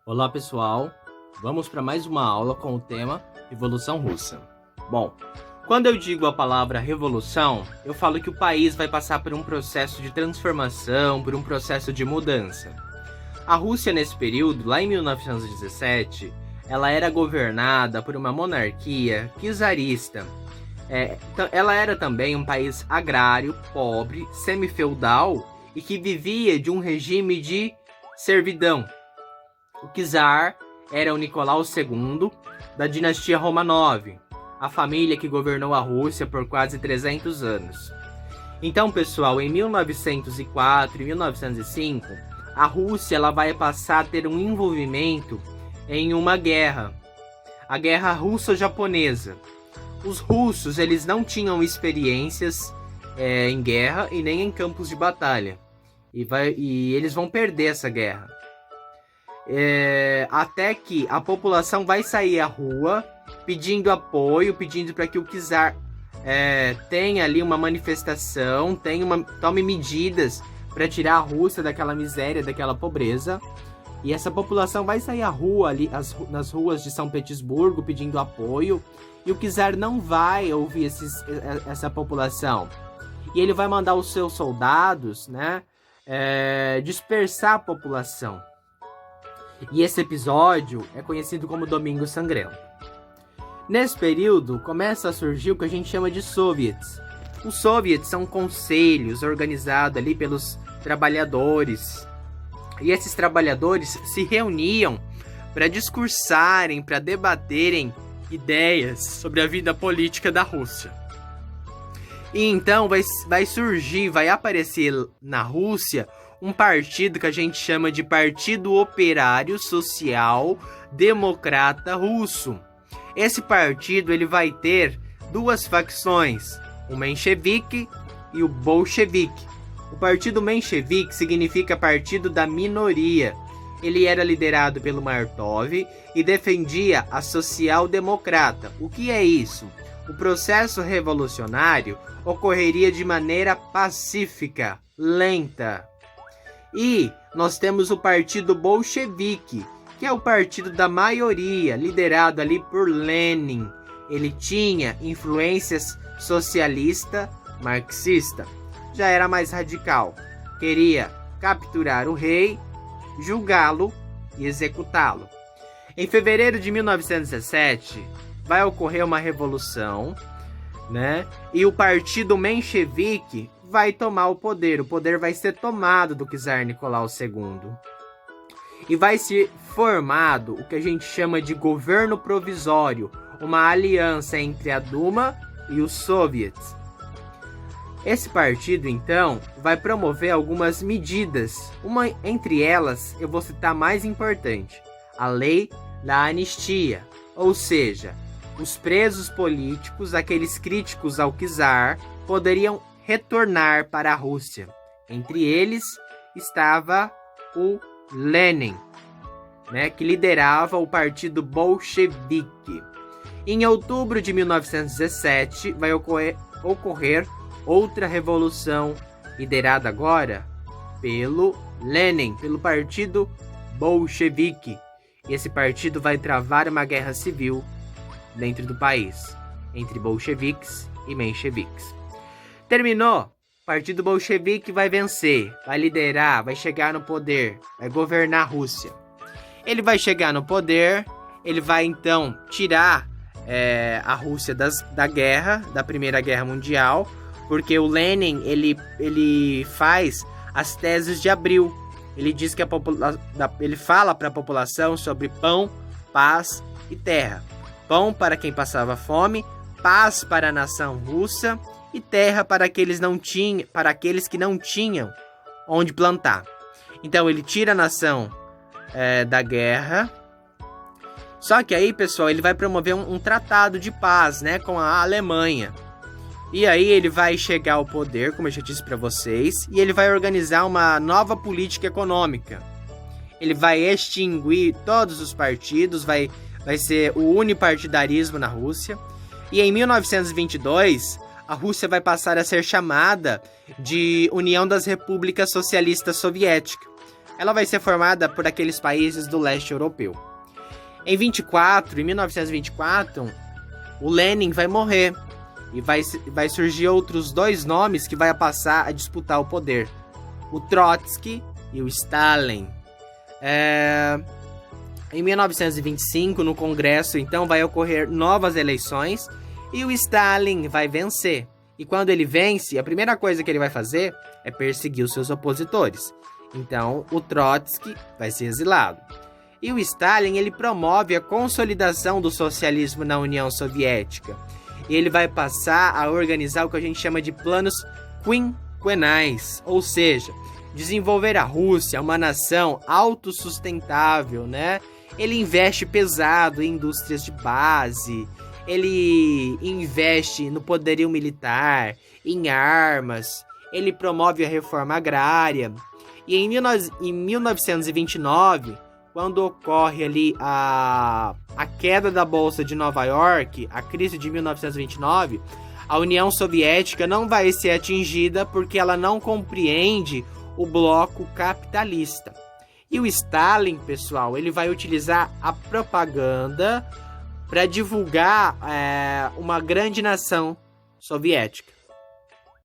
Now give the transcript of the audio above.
Olá pessoal, vamos para mais uma aula com o tema Revolução Russa. Bom, quando eu digo a palavra revolução, eu falo que o país vai passar por um processo de transformação, por um processo de mudança. A Rússia nesse período, lá em 1917, ela era governada por uma monarquia czarista. Ela era também um país agrário, pobre, semi-feudal e que vivia de um regime de servidão. O czar era o Nicolau II, da dinastia Romanov, a família que governou a Rússia por quase 300 anos. Então, pessoal, em 1904 e 1905, a Rússia ela vai passar a ter um envolvimento em uma guerra, a Guerra Russo-Japonesa. Os russos eles não tinham experiências em guerra e nem em campos de batalha, e eles vão perder essa guerra. Até que a população vai sair à rua pedindo apoio, pedindo para que o czar tenha ali uma manifestação, tome medidas para tirar a Rússia daquela miséria, daquela pobreza. E essa população vai sair à rua ali, nas ruas de São Petersburgo pedindo apoio, e o czar não vai ouvir essa população. E ele vai mandar os seus soldados, dispersar a população. E esse episódio é conhecido como Domingo Sangrento. Nesse período, começa a surgir o que a gente chama de soviets. Os soviets são conselhos organizados ali pelos trabalhadores. E esses trabalhadores se reuniam para discursarem, para debaterem ideias sobre a vida política da Rússia. E então vai aparecer na Rússia um partido que a gente chama de Partido Operário Social Democrata Russo. Esse partido ele vai ter duas facções, o menchevique e o bolchevique. O partido menchevique significa partido da minoria. Ele era liderado pelo Martov e defendia a social-democrata. O que é isso? O processo revolucionário ocorreria de maneira pacífica, lenta. E nós temos o partido bolchevique, que é o partido da maioria, liderado ali por Lenin. Ele tinha influências socialista, marxista. Já era mais radical. Queria capturar o rei, julgá-lo e executá-lo. Em fevereiro de 1917, vai ocorrer uma revolução, E o partido menchevique vai tomar o poder. O poder vai ser tomado do czar Nicolau II. E vai ser formado o que a gente chama de governo provisório, uma aliança entre a Duma e os soviets. Esse partido, então, vai promover algumas medidas. Uma entre elas, eu vou citar a mais importante, a Lei da Anistia. Ou seja, os presos políticos, aqueles críticos ao czar, poderiam retornar para a Rússia. Entre eles estava o Lenin, que liderava o partido bolchevique. Em outubro de 1917, vai ocorrer outra revolução, liderada agora pelo Lenin, pelo partido bolchevique. E esse partido vai travar uma guerra civil dentro do país, entre bolcheviques e mencheviques. Terminou, o partido bolchevique vai vencer, vai liderar, vai chegar no poder, vai governar a Rússia. Ele vai chegar no poder, ele vai então tirar a Rússia da guerra, da Primeira Guerra Mundial, porque o Lenin ele faz as teses de Abril. Ele diz que ele fala para a população sobre pão, paz e terra. Pão para quem passava fome, paz para a nação russa e terra para aqueles que não tinham onde plantar. Então ele tira a nação da guerra. Só que aí, pessoal, ele vai promover um tratado de paz, com a Alemanha. E aí ele vai chegar ao poder, como eu já disse para vocês, e ele vai organizar uma nova política econômica. Ele vai extinguir todos os partidos, vai ser o unipartidarismo na Rússia. E em 1922, a Rússia vai passar a ser chamada de União das Repúblicas Socialistas Soviéticas. ela vai ser formada por aqueles países do leste europeu. Em 1924, o Lenin vai morrer e vai surgir outros dois nomes que vai passar a disputar o poder: o Trotsky e o Stalin. Em 1925, no Congresso, então, vai ocorrer novas eleições e o Stalin vai vencer. E quando ele vence, a primeira coisa que ele vai fazer é perseguir os seus opositores. Então, o Trotsky vai ser exilado. E o Stalin, ele promove a consolidação do socialismo na União Soviética. E ele vai passar a organizar o que a gente chama de planos quinquenais, ou seja, desenvolver a Rússia, uma nação autossustentável, né? Ele investe pesado em indústrias de base, ele investe no poderio militar, em armas, ele promove a reforma agrária. E em 1929, quando ocorre ali a queda da Bolsa de Nova York, a crise de 1929, a União Soviética não vai ser atingida porque ela não compreende o bloco capitalista. E o Stalin, pessoal, ele vai utilizar a propaganda para divulgar uma grande nação soviética.